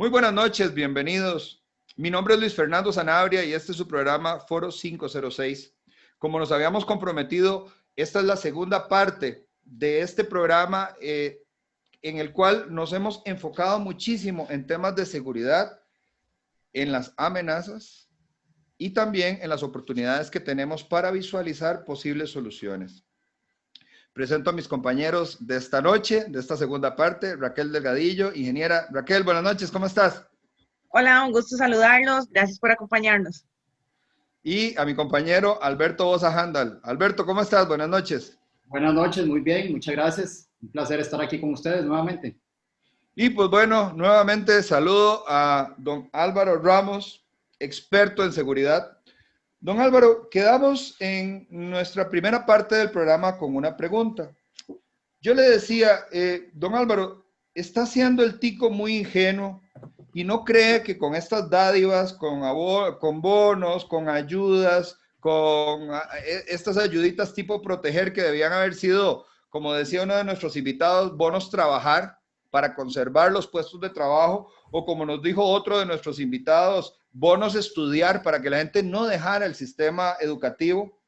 Muy buenas noches, bienvenidos. Mi nombre es Luis Fernando Sanabria y este es su programa Foro 506. Como nos habíamos comprometido, esta es la segunda parte de este programa en el cual nos hemos enfocado muchísimo en temas de seguridad, en las amenazas y también en las oportunidades que tenemos para visualizar posibles soluciones. Presento a mis compañeros de esta noche, de esta segunda parte, Raquel Delgadillo, ingeniera. Raquel, buenas noches, ¿cómo estás? Hola, un gusto saludarlos, gracias por acompañarnos. Y a mi compañero Alberto Boza Handal. Alberto, ¿cómo estás? Buenas noches. Buenas noches, muy bien, muchas gracias. Un placer estar aquí con ustedes nuevamente. Y pues bueno, nuevamente saludo a don Álvaro Ramos, experto en seguridad. Don Álvaro, quedamos en nuestra primera parte del programa con una pregunta. Yo le decía, don Álvaro, está siendo el tico muy ingenuo y no cree que con estas dádivas, con bonos, con ayudas, con estas ayuditas tipo proteger que debían haber sido, como decía uno de nuestros invitados, bonos trabajar para conservar los puestos de trabajo, o como nos dijo otro de nuestros invitados, bonos estudiar para que la gente no dejara el sistema educativo.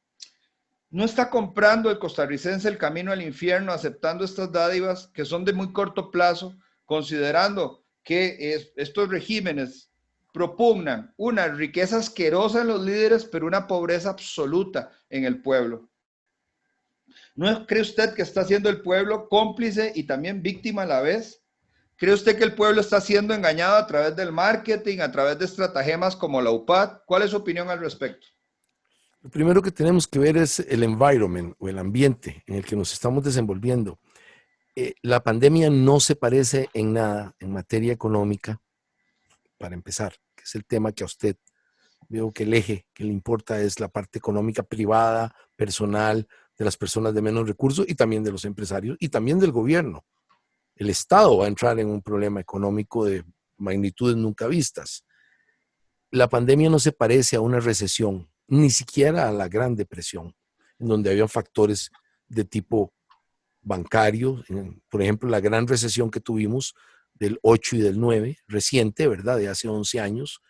No está comprando el costarricense el camino al infierno aceptando estas dádivas que son de muy corto plazo, considerando que estos regímenes propugnan una riqueza asquerosa en los líderes, pero una pobreza absoluta en el pueblo. ¿No cree usted que está siendo el pueblo cómplice y también víctima a la vez? ¿Cree usted que el pueblo está siendo engañado a través del marketing, a través de estratagemas como la UPAD? ¿Cuál es su opinión al respecto? Lo primero que tenemos que ver es el environment o el ambiente en el que nos estamos desenvolviendo. La pandemia no se parece en nada en materia económica, para empezar, que es el tema que a usted veo que el eje que le importa es la parte económica privada, personal, de las personas de menos recursos y también de los empresarios y también del gobierno. El Estado va a entrar en un problema económico de magnitudes nunca vistas. La pandemia no se parece a una recesión, ni siquiera a la Gran Depresión, en donde había factores de tipo bancario. Por ejemplo, la gran recesión que tuvimos del 8 y del 9, reciente, ¿verdad? De hace 11 años,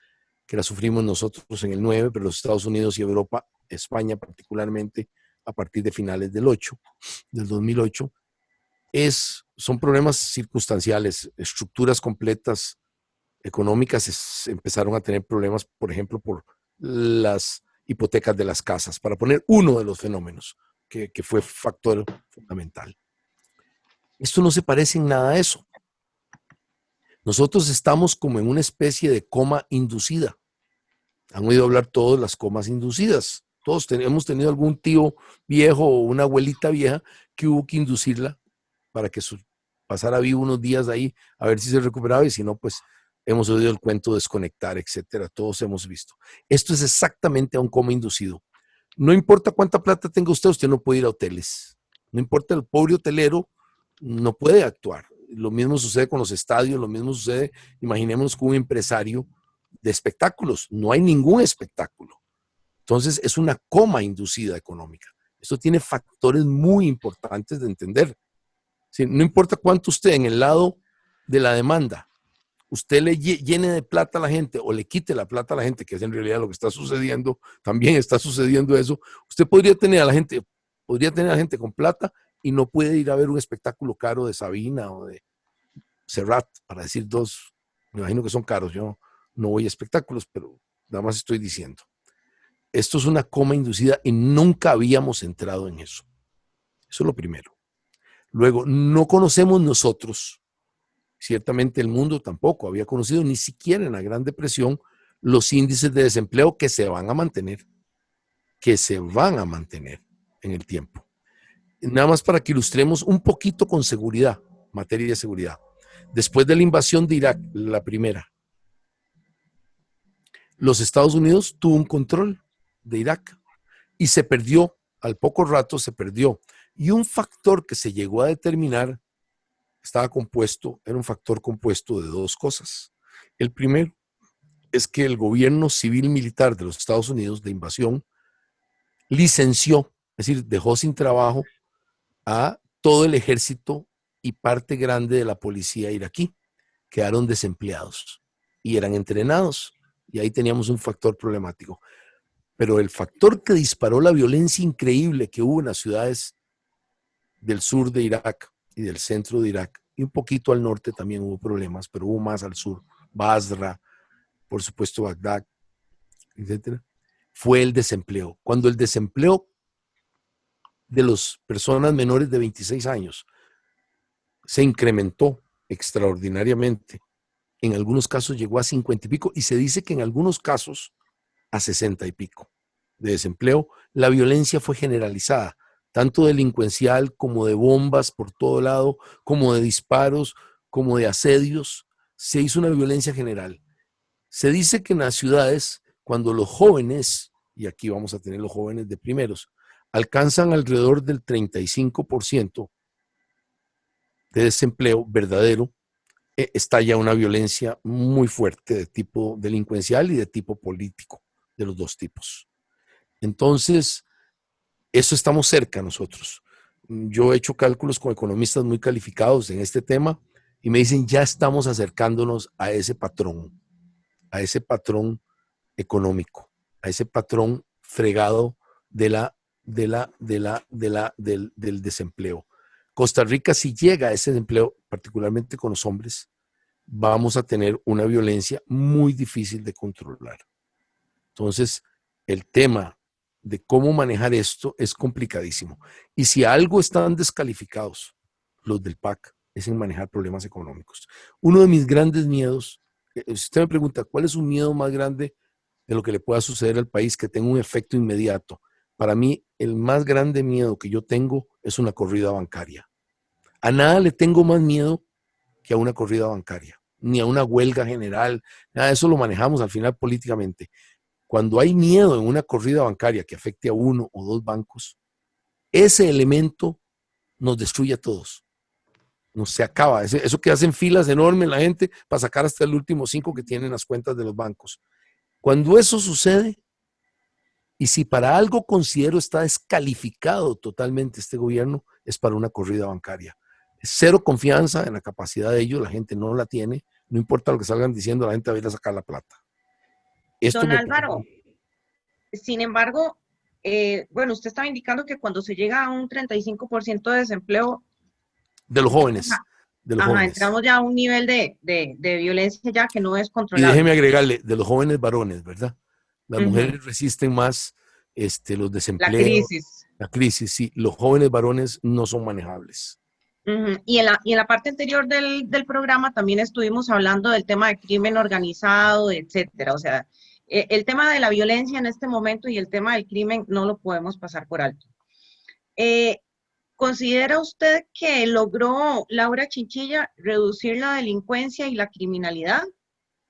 que la sufrimos nosotros en el 9, pero los Estados Unidos y Europa, España particularmente, a partir de finales del 8, del 2008, son problemas circunstanciales, estructuras completas económicas empezaron a tener problemas, por ejemplo, por las hipotecas de las casas, para poner uno de los fenómenos que fue factor fundamental. Esto no se parece en nada a eso. Nosotros estamos como en una especie de coma inducida. Han oído hablar todos de las comas inducidas. Todos hemos tenido algún tío viejo o una abuelita vieja que hubo que inducirla para que pasara vivo unos días ahí a ver si se recuperaba, y si no, pues hemos oído el cuento desconectar, etcétera. Todos hemos visto. Esto es exactamente a un coma inducido. No importa cuánta plata tenga usted, usted no puede ir a hoteles. No importa, el pobre hotelero no puede actuar. Lo mismo sucede con los estadios, lo mismo sucede, imaginémonos, con un empresario de espectáculos. No hay ningún espectáculo. Entonces es una coma inducida económica. Esto tiene factores muy importantes de entender. ¿Sí? No importa cuánto usted en el lado de la demanda, usted le llene de plata a la gente o le quite la plata a la gente, que es en realidad lo que está sucediendo, también está sucediendo eso. Usted podría tener a la gente con plata y no puede ir a ver un espectáculo caro de Sabina o de Serrat, para decir dos. Me imagino que son caros. Yo no voy a espectáculos, pero nada más estoy diciendo. Esto es una coma inducida y nunca habíamos entrado en eso. Eso es lo primero. Luego, no conocemos nosotros, ciertamente el mundo tampoco había conocido, ni siquiera en la Gran Depresión, los índices de desempleo que se van a mantener en el tiempo. Nada más para que ilustremos un poquito con seguridad, materia de seguridad. Después de la invasión de Irak, la primera, los Estados Unidos tuvo un control de Irak y se perdió, al poco rato se perdió. Y un factor que se llegó a determinar era un factor compuesto de dos cosas. El primero es que el gobierno civil militar de los Estados Unidos de invasión licenció, es decir, dejó sin trabajo a todo el ejército y parte grande de la policía iraquí. Quedaron desempleados. y eran entrenados. Y ahí teníamos un factor problemático. Pero el factor que disparó la violencia increíble que hubo en las ciudades del sur de Irak y del centro de Irak, y un poquito al norte también hubo problemas, pero hubo más al sur, Basra, por supuesto Bagdad, etcétera, fue el desempleo. Cuando el desempleo de las personas menores de 26 años se incrementó extraordinariamente, en algunos casos llegó a 50 y pico, y se dice que en algunos casos a 60 y pico de desempleo, la violencia fue generalizada, tanto delincuencial como de bombas por todo lado, como de disparos, como de asedios. Se hizo una violencia general. Se dice que en las ciudades, cuando los jóvenes, y aquí vamos a tener los jóvenes de primeros, alcanzan alrededor del 35% de desempleo verdadero, estalla una violencia muy fuerte de tipo delincuencial y de tipo político, de los dos tipos. Entonces, eso estamos cerca nosotros. Yo he hecho cálculos con economistas muy calificados en este tema y me dicen, ya estamos acercándonos a ese patrón económico, a ese patrón fregado del desempleo. Costa Rica, si llega a ese empleo, particularmente con los hombres, vamos a tener una violencia muy difícil de controlar. Entonces, el tema de cómo manejar esto es complicadísimo. Y si algo están descalificados los del PAC, es en manejar problemas económicos. Uno de mis grandes miedos, si usted me pregunta, ¿cuál es un miedo más grande de lo que le pueda suceder al país que tenga un efecto inmediato? Para mí, el más grande miedo que yo tengo es una corrida bancaria. A nada le tengo más miedo que a una corrida bancaria, ni a una huelga general, nada de eso lo manejamos al final políticamente. Cuando hay miedo en una corrida bancaria que afecte a uno o dos bancos, ese elemento nos destruye a todos. No se acaba. Eso que hacen filas enormes la gente para sacar hasta el último 5 que tienen las cuentas de los bancos. Cuando eso sucede, y si para algo considero está descalificado totalmente este gobierno, es para una corrida bancaria. Cero confianza en la capacidad de ellos, la gente no la tiene, no importa lo que salgan diciendo, la gente va a ir a sacar la plata. Esto Don me Álvaro, sin embargo, bueno, usted estaba indicando que cuando se llega a un 35% de desempleo, de los jóvenes, entramos ya a un nivel de violencia ya que no es Y controlable. déjeme agregarle, de los jóvenes varones, ¿verdad? Las mujeres resisten más los desempleos, la crisis, sí. Los jóvenes varones no son manejables. Y en la parte anterior del programa también estuvimos hablando del tema de crimen organizado, etcétera. O sea, el tema de la violencia en este momento y el tema del crimen no lo podemos pasar por alto. ¿Considera usted que logró Laura Chinchilla reducir la delincuencia y la criminalidad?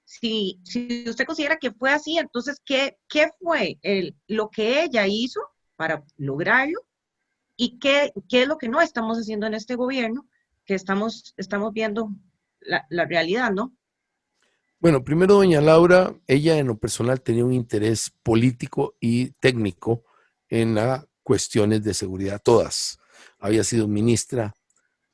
Si usted considera que fue así, entonces, ¿qué fue lo que ella hizo para lograrlo? ¿Y qué es lo que no estamos haciendo en este gobierno? Que estamos viendo la realidad, ¿no? Bueno, primero doña Laura, ella en lo personal tenía un interés político y técnico en las cuestiones de seguridad, todas. Había sido ministra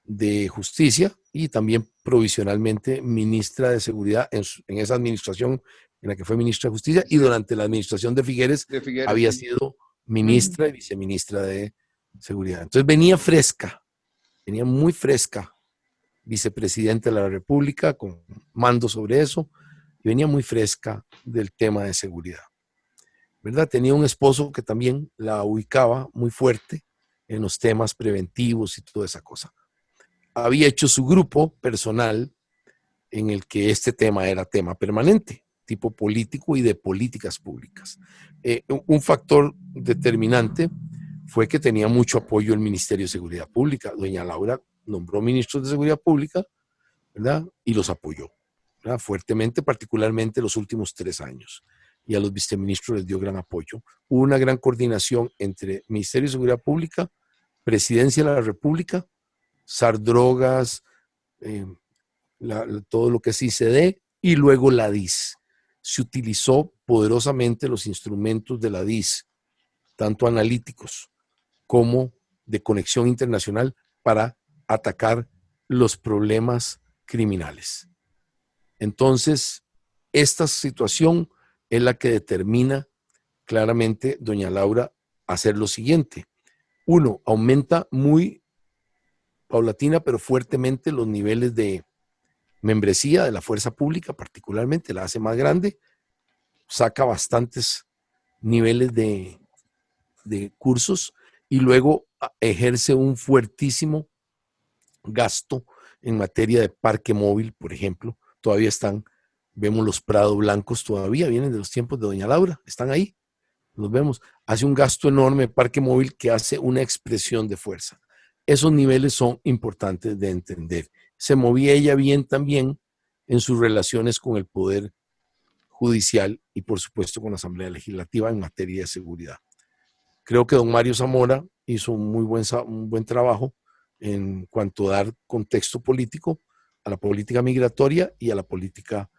de Justicia y también provisionalmente ministra de Seguridad en esa administración en la que fue ministra de Justicia, y durante la administración de Figueres había sido ministra y viceministra de Seguridad. Entonces venía fresca, venía muy fresca, vicepresidenta de la República con mando sobre eso, y venía muy fresca del tema de seguridad, ¿verdad? Tenía un esposo que también la ubicaba muy fuerte en los temas preventivos y toda esa cosa. Había hecho su grupo personal en el que este tema era tema permanente, tipo político y de políticas públicas. Un factor determinante fue que tenía mucho apoyo el Ministerio de Seguridad Pública. Doña Laura nombró ministros de Seguridad Pública, ¿verdad? Y los apoyó, ¿verdad? Fuertemente, particularmente los últimos 3 años. Y a los viceministros les dio gran apoyo. Hubo una gran coordinación entre Ministerio de Seguridad Pública, Presidencia de la República, SAR Drogas, todo lo que es ICD, y luego la DIS. Se utilizó poderosamente los instrumentos de la DIS, tanto analíticos como de conexión internacional, para atacar los problemas criminales. Entonces, esta situación es la que determina claramente, doña Laura, hacer lo siguiente. Uno, aumenta muy paulatina pero fuertemente los niveles de membresía de la fuerza pública, particularmente la hace más grande, saca bastantes niveles de cursos y luego ejerce un fuertísimo gasto en materia de parque móvil, por ejemplo. Todavía están, vemos los Prado blancos, todavía vienen de los tiempos de doña Laura, están ahí, los vemos. Hace un gasto enorme de parque móvil que hace una expresión de fuerza. Esos niveles son importantes de entender. Se movía ella bien también en sus relaciones con el Poder Judicial y por supuesto con la Asamblea Legislativa en materia de seguridad. Creo que don Mario Zamora hizo un buen trabajo en cuanto a dar contexto político a la política migratoria y a la política,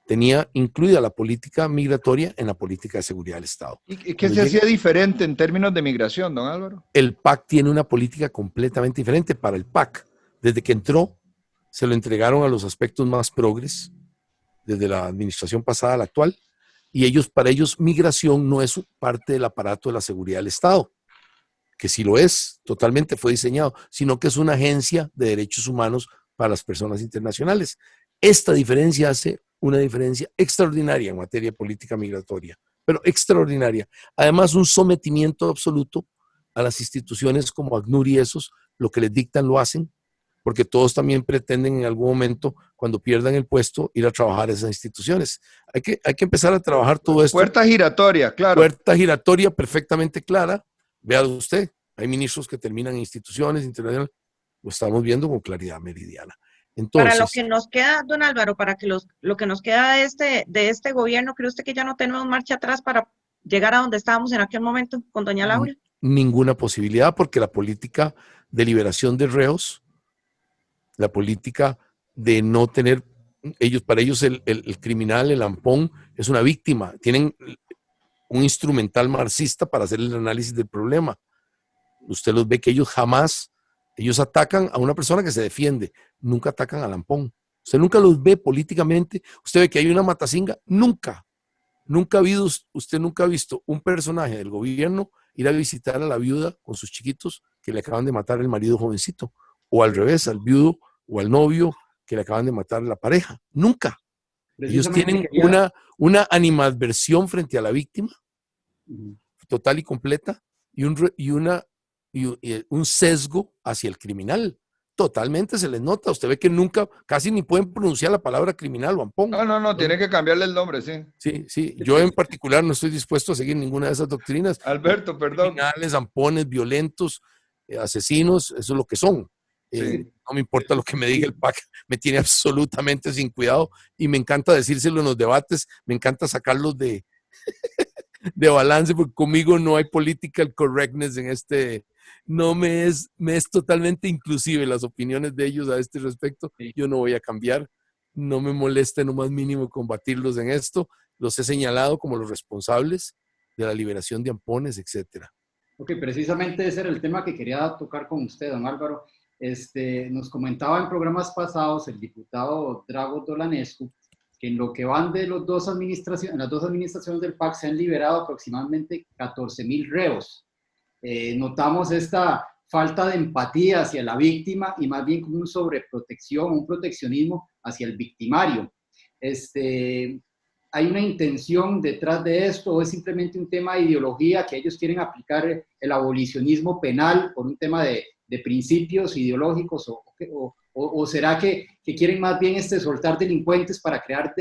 tenía incluida la política migratoria en la política de seguridad del Estado. ¿Y qué se hacía diferente en términos de migración, don Álvaro? El PAC tiene una política completamente diferente para el PAC. Desde que entró, se lo entregaron a los aspectos más progres, desde la administración pasada a la actual, y para ellos migración no es parte del aparato de la seguridad del Estado, que sí lo es, totalmente fue diseñado, sino que es una agencia de derechos humanos para las personas internacionales. Esta diferencia hace una diferencia extraordinaria en materia de política migratoria, pero extraordinaria. Además, un sometimiento absoluto a las instituciones como ACNUR y esos, lo que les dictan lo hacen, porque todos también pretenden en algún momento, cuando pierdan el puesto, ir a trabajar a esas instituciones. Hay que empezar a trabajar todo esto. Puerta giratoria, claro. Puerta giratoria perfectamente clara. Vea usted, hay ministros que terminan en instituciones internacionales, lo estamos viendo con claridad meridiana. Entonces, para lo que nos queda, don Álvaro, para que lo que nos queda de este gobierno, ¿cree usted que ya no tenemos marcha atrás para llegar a donde estábamos en aquel momento con doña Laura? Ninguna posibilidad, porque la política de liberación de reos, la política de no tener, para ellos el criminal, el ampón, es una víctima. Tienen un instrumental marxista para hacer el análisis del problema. Usted los ve que ellos atacan a una persona que se defiende, nunca atacan al ampón. Usted nunca los ve políticamente. Usted ve que hay una matacinga, nunca usted nunca ha visto un personaje del gobierno ir a visitar a la viuda con sus chiquitos que le acaban de matar el marido jovencito, o al revés, al viudo o al novio que le acaban de matar la pareja. Nunca. Ellos tienen una animadversión frente a la víctima, total y completa, y un sesgo hacia el criminal. Totalmente se les nota. Usted ve que nunca, casi ni pueden pronunciar la palabra criminal o ampón. No, tiene que cambiarle el nombre, sí. Sí. Yo en particular no estoy dispuesto a seguir ninguna de esas doctrinas. Alberto, perdón. Criminales, ampones, violentos, asesinos, eso es lo que son. Sí. No me importa lo que me diga el PAC, me tiene absolutamente sin cuidado y me encanta decírselo en los debates, me encanta sacarlos de balance, porque conmigo no hay political correctness en me es totalmente inclusive las opiniones de ellos a este respecto. Sí. Yo no voy a cambiar, no me molesta en lo más mínimo combatirlos en esto, los he señalado como los responsables de la liberación de ampones, etcétera. Ok, precisamente ese era el tema que quería tocar con usted, don Álvaro. Nos comentaba en programas pasados el diputado Drago Dolanescu que en lo que van de las dos administraciones del PAC se han liberado aproximadamente 14,000 reos. Notamos esta falta de empatía hacia la víctima y más bien como un sobreprotección, un proteccionismo hacia el victimario. ¿Hay una intención detrás de esto o es simplemente un tema de ideología que ellos quieren aplicar el abolicionismo penal por un tema de principios ideológicos o será que quieren más bien soltar delincuentes para crear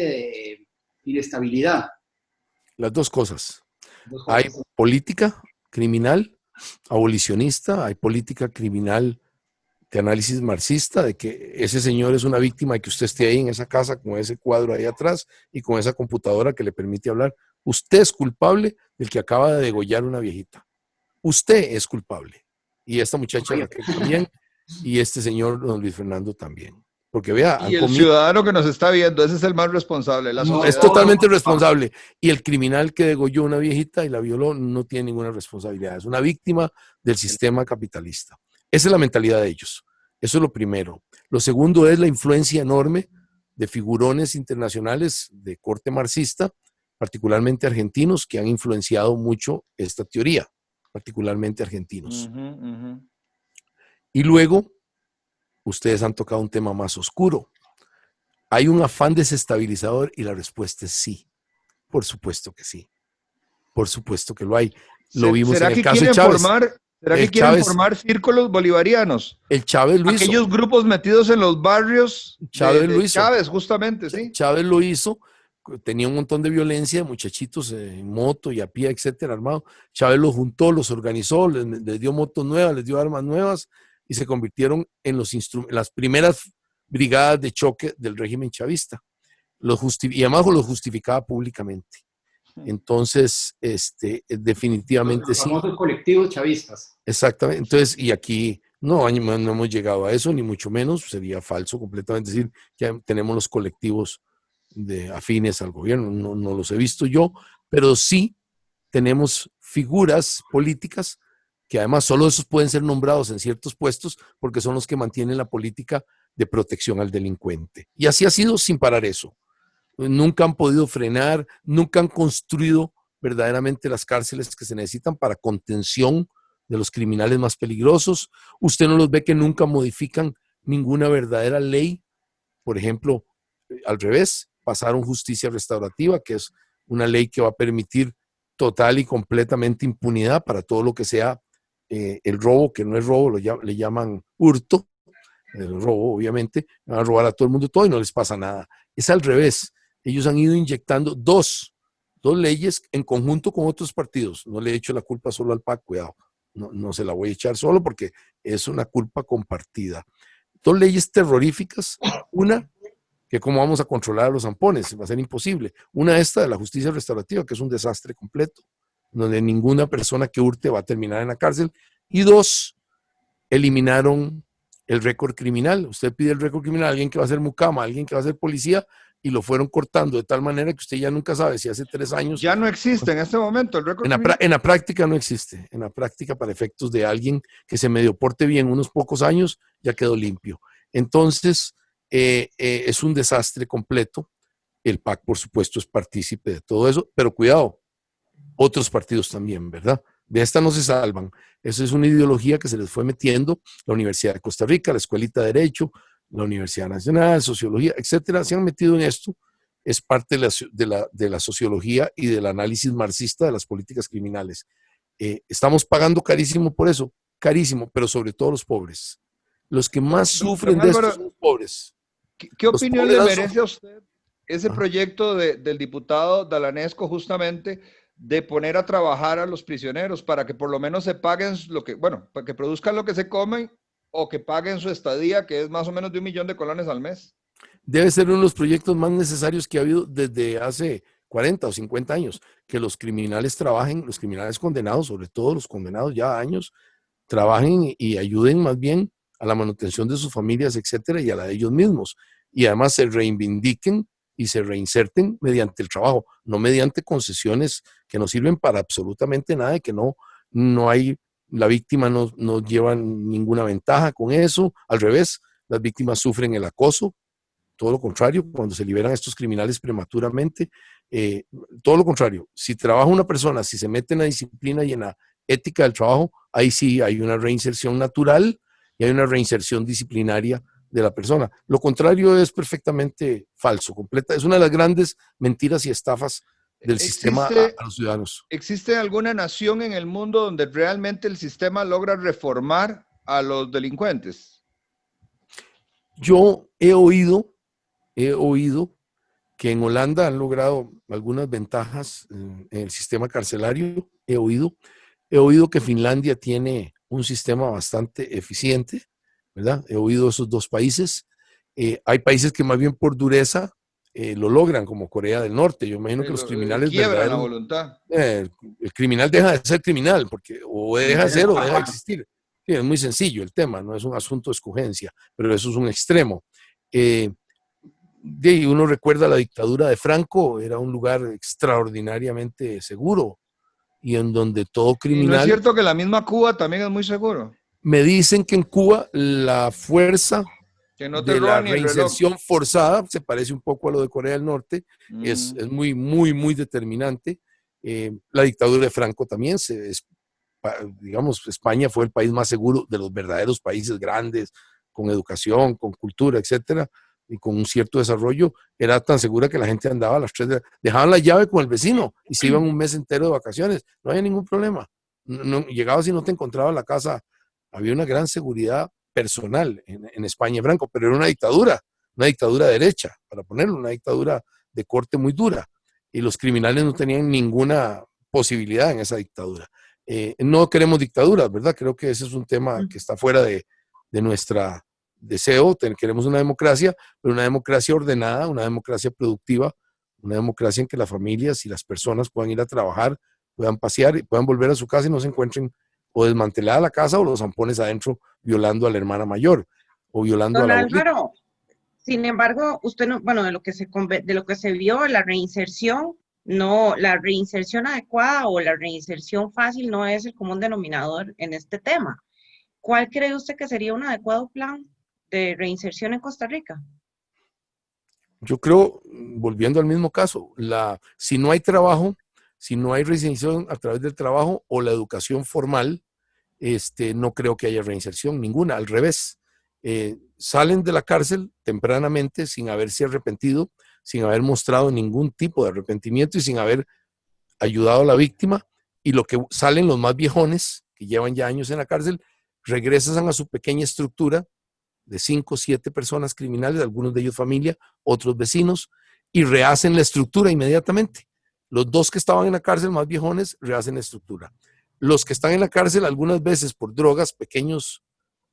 inestabilidad? Las dos cosas. Hay política criminal abolicionista, hay política criminal de análisis marxista, de que ese señor es una víctima de que usted esté ahí en esa casa con ese cuadro ahí atrás y con esa computadora que le permite hablar. Usted es culpable del que acaba de degollar una viejita. Usted es culpable. Y esta muchacha también, y este señor don Luis Fernando también. Porque vea, y el ciudadano que nos está viendo, ese es el más responsable. Es totalmente responsable. Y el criminal que degolló una viejita y la violó no tiene ninguna responsabilidad. Es una víctima del sistema capitalista. Esa es la mentalidad de ellos. Eso es lo primero. Lo segundo es la influencia enorme de figurones internacionales de corte marxista, particularmente argentinos, que han influenciado mucho esta teoría, particularmente argentinos. Y luego, ustedes han tocado un tema más oscuro. ¿Hay un afán desestabilizador? Y la respuesta es sí. Por supuesto que sí. Por supuesto que lo hay. Lo vimos en el caso de Chávez. ¿Será que quieren formar círculos bolivarianos? El Chávez lo hizo. Aquellos grupos metidos en los barrios de Chávez, justamente, sí. Chávez lo hizo. Tenía un montón de violencia, muchachitos en moto y a pie, etcétera, armados. Chávez los juntó, los organizó, les dio motos nuevas, les dio armas nuevas y se convirtieron en las primeras brigadas de choque del régimen chavista. Y además lo justificaba públicamente. Entonces, definitivamente los sí. famosos colectivos chavistas. Exactamente. Entonces, y aquí no hemos llegado a eso, ni mucho menos. Sería falso completamente decir que tenemos los colectivos afines al gobierno. No los he visto yo, pero sí tenemos figuras políticas que además solo esos pueden ser nombrados en ciertos puestos porque son los que mantienen la política de protección al delincuente. Y así ha sido sin parar eso. Nunca han podido frenar, nunca han construido verdaderamente las cárceles que se necesitan para contención de los criminales más peligrosos. Usted no los ve que nunca modifican ninguna verdadera ley. Por ejemplo, al revés, pasaron justicia restaurativa, que es una ley que va a permitir total y completamente impunidad para todo lo que sea el robo, que no es robo, le llaman hurto, el robo obviamente, van a robar a todo el mundo todo y no les pasa nada. Es al revés. Ellos han ido inyectando dos leyes en conjunto con otros partidos. No le he hecho la culpa solo al PAC, cuidado, no se la voy a echar solo porque es una culpa compartida. Dos leyes terroríficas, una que cómo vamos a controlar a los zampones, va a ser imposible. Una esta de la justicia restaurativa, que es un desastre completo, donde ninguna persona que hurte va a terminar en la cárcel. Y dos, eliminaron el récord criminal. Usted pide el récord criminal a alguien que va a ser mucama, a alguien que va a ser policía, y lo fueron cortando de tal manera que usted ya nunca sabe si hace 3 años... Ya no existe en este momento el récord criminal. En la práctica no existe. En la práctica, para efectos de alguien que se medio porte bien unos pocos años, ya quedó limpio. Entonces, es un desastre completo. El PAC, por supuesto, es partícipe de todo eso, pero cuidado, otros partidos también, ¿verdad? De esta no se salvan. Eso es una ideología que se les fue metiendo la Universidad de Costa Rica, la Escuelita de Derecho, la Universidad Nacional, Sociología, etcétera, se han metido en esto. Es parte de la sociología y del análisis marxista de las políticas criminales. Estamos pagando carísimo por eso, carísimo, pero sobre todo los pobres. Los que más sufren de esto son los pobres. ¿Qué opinión le merece a usted ese proyecto del diputado Dalanesco justamente de poner a trabajar a los prisioneros para que por lo menos se paguen para que produzcan lo que se comen o que paguen su estadía, que es más o menos de 1 millón de colones al mes? Debe ser uno de los proyectos más necesarios que ha habido desde hace 40 o 50 años, que los criminales trabajen, los criminales condenados, sobre todo los condenados ya a años, trabajen y ayuden más bien a la manutención de sus familias, etcétera, y a la de ellos mismos. Y además se reivindiquen y se reinserten mediante el trabajo, no mediante concesiones que no sirven para absolutamente nada y que no hay, la víctima no lleva ninguna ventaja con eso. Al revés, las víctimas sufren el acoso, todo lo contrario, cuando se liberan estos criminales prematuramente, todo lo contrario, si trabaja una persona, si se mete en la disciplina y en la ética del trabajo, ahí sí hay una reinserción natural y hay una reinserción disciplinaria de la persona. Lo contrario es perfectamente falso, completa. Es una de las grandes mentiras y estafas del sistema a los ciudadanos. ¿Existe alguna nación en el mundo donde realmente el sistema logra reformar a los delincuentes? Yo he oído que en Holanda han logrado algunas ventajas en el sistema carcelario. He oído que Finlandia tiene un sistema bastante eficiente, ¿verdad? He oído esos dos países. Hay países que más bien por dureza lo logran, como Corea del Norte. Yo imagino que los criminales quiebran la voluntad. El criminal deja de ser criminal, porque o deja de ser o deja de existir. Sí, es muy sencillo el tema, no es un asunto de escogencia, pero eso es un extremo. Uno recuerda la dictadura de Franco, era un lugar extraordinariamente seguro y en donde todo criminal... ¿Y no es cierto que la misma Cuba también es muy seguro? Me dicen que en Cuba la fuerza Que no te de la roban ni el reloj. reinserción forzada, se parece un poco a lo de Corea del Norte, es Mm. muy, muy, muy determinante. La dictadura de Franco también, digamos, España fue el país más seguro de los verdaderos países grandes, con educación, con cultura, etcétera, y con un cierto desarrollo. Era tan segura que la gente andaba a las 3 dejaban la llave con el vecino y se iban un mes entero de vacaciones, no había ningún problema. Llegabas y no te encontraba en la casa, había una gran seguridad personal en España y Franco, pero era una dictadura derecha, para ponerlo, una dictadura de corte muy dura, y los criminales no tenían ninguna posibilidad en esa dictadura. No queremos dictaduras, ¿verdad? Creo que ese es un tema que está fuera de nuestra deseo. Queremos una democracia, pero una democracia ordenada, una democracia productiva, una democracia en que las familias y las personas puedan ir a trabajar, puedan pasear y puedan volver a su casa y no se encuentren o desmantelada la casa o los zampones adentro violando a la hermana mayor o violando a Don la abuelita. Álvaro, sin embargo, usted no, bueno, de lo que se vio, la reinserción, no, la reinserción adecuada o la reinserción fácil no es el común denominador en este tema. ¿Cuál cree usted que sería un adecuado plan de reinserción en Costa Rica? Yo creo, volviendo al mismo caso, si no hay trabajo, si no hay reinserción a través del trabajo o la educación formal, no creo que haya reinserción ninguna, al revés. Salen de la cárcel tempranamente sin haberse arrepentido, sin haber mostrado ningún tipo de arrepentimiento y sin haber ayudado a la víctima, y lo que salen los más viejones, que llevan ya años en la cárcel, regresan a su pequeña estructura de 5 o 7 personas criminales, algunos de ellos familia, otros vecinos, y rehacen la estructura inmediatamente. Los 2 que estaban en la cárcel más viejones rehacen la estructura. Los que están en la cárcel algunas veces por drogas, pequeños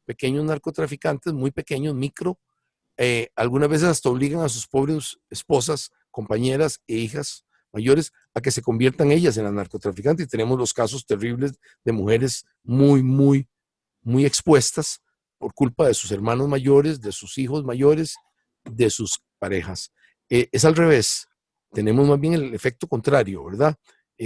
narcotraficantes, muy pequeños, micro, algunas veces hasta obligan a sus pobres esposas, compañeras e hijas mayores a que se conviertan ellas en las narcotraficantes. Y tenemos los casos terribles de mujeres muy, muy, muy expuestas por culpa de sus hermanos mayores, de sus hijos mayores, de sus parejas. Es al revés. Tenemos más bien el efecto contrario, ¿verdad?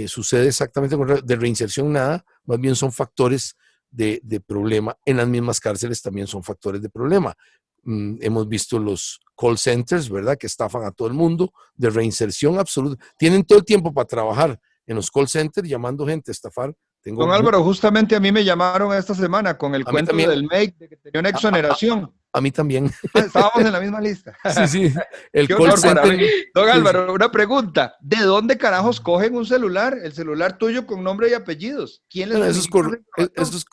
Sucede exactamente lo contrario. De reinserción nada, más bien son factores de problema. En las mismas cárceles también son factores de problema. Hemos visto los call centers, ¿verdad? Que estafan a todo el mundo, de reinserción absoluta. Tienen todo el tiempo para trabajar en los call centers llamando gente a estafar. Don Álvaro, justamente a mí me llamaron esta semana con el cuento también, del MEC de que tenía una exoneración. A mí también. Estábamos en la misma lista. Sí. El Qué call honor center. para mí. Don Álvaro, una pregunta. ¿De dónde carajos cogen un celular? El celular tuyo con nombre y apellidos. ¿Quién les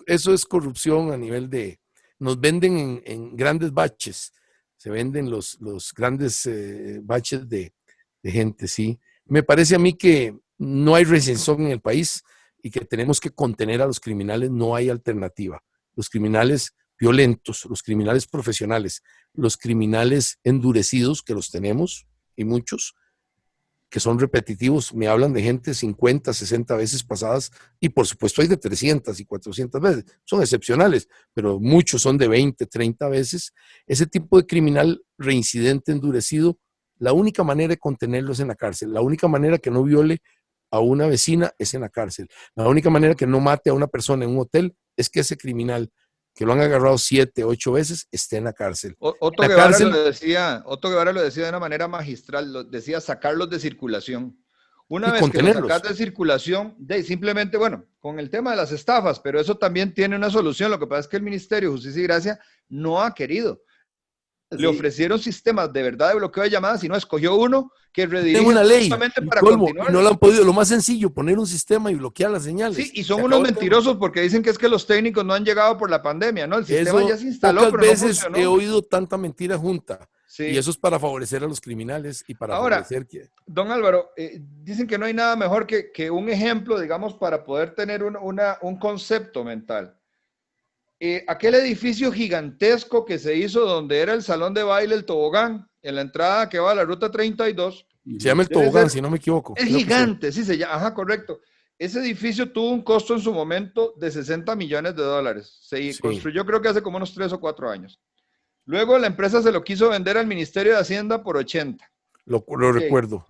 eso es corrupción a nivel de... Nos venden en grandes baches. Se venden los grandes baches de gente, ¿sí? Me parece a mí que no hay reinserción en el país y que tenemos que contener a los criminales. No hay alternativa. Los criminales violentos, los criminales profesionales, los criminales endurecidos, que los tenemos, y muchos, que son repetitivos, me hablan de gente 50, 60 veces pasadas, y por supuesto hay de 300 y 400 veces, son excepcionales, pero muchos son de 20, 30 veces. Ese tipo de criminal reincidente, endurecido, la única manera de contenerlo es en la cárcel, la única manera que no viole a una vecina es en la cárcel, la única manera que no mate a una persona en un hotel es que ese criminal que lo han agarrado 7, 8 veces, esté en la cárcel. Otto Guevara lo decía de una manera magistral, decía sacarlos de circulación. Una vez que los sacas de circulación, simplemente, bueno, con el tema de las estafas, pero eso también tiene una solución. Lo que pasa es que el Ministerio de Justicia y Gracia no ha querido. Le ofrecieron sistemas de verdad de bloqueo de llamadas y no escogió uno que redirige una ley para continuar. Y no lo han podido. Lo más sencillo, poner un sistema y bloquear las señales. Sí, y son unos mentirosos porque dicen que es que los técnicos no han llegado por la pandemia, ¿no? El sistema ya se instaló, pero no funcionó. He oído tanta mentira junta. Sí. Y eso es para favorecer a los criminales y para favorecer que... Don Álvaro, dicen que no hay nada mejor que un ejemplo, digamos, para poder tener un concepto mental. Aquel edificio gigantesco que se hizo donde era el salón de baile, el tobogán, en la entrada que va a la ruta 32. Se llama el tobogán, si no me equivoco. Es gigante, sí se llama, ajá, correcto. Ese edificio tuvo un costo en su momento de $60 millones. Se construyó creo que hace como unos 3 o 4 años. Luego la empresa se lo quiso vender al Ministerio de Hacienda por 80. Lo recuerdo.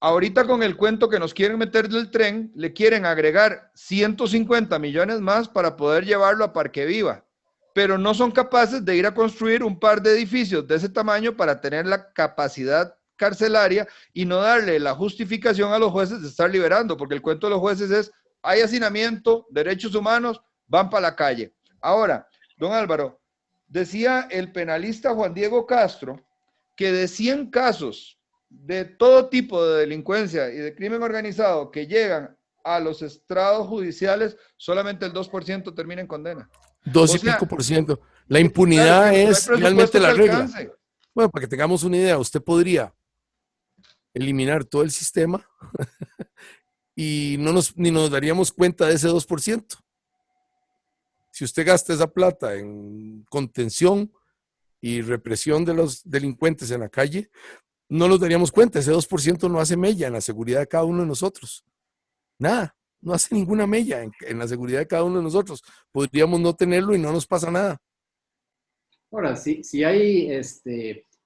Ahorita con el cuento que nos quieren meter del tren, le quieren agregar 150 millones más para poder llevarlo a Parque Viva. pero no son capaces de ir a construir un par de edificios de ese tamaño para tener la capacidad carcelaria y no darle la justificación a los jueces de estar liberando, porque el cuento de los jueces es, hay hacinamiento, derechos humanos, van para la calle. Ahora, don Álvaro, decía el penalista Juan Diego Castro que de 100 casos de todo tipo de delincuencia y de crimen organizado que llegan a los estrados judiciales, solamente el 2% termina en condena. 2 y pico por ciento. La impunidad claro, es no realmente la regla. Alcance. Bueno, para que tengamos una idea, usted podría eliminar todo el sistema y ni nos daríamos cuenta de ese 2%. Si usted gasta esa plata en contención y represión de los delincuentes en la calle, no nos daríamos cuenta. Ese 2% no hace mella en la seguridad de cada uno de nosotros. Nada, no hace ninguna mella en la seguridad de cada uno de nosotros. Podríamos no tenerlo y no nos pasa nada. Ahora, sí hay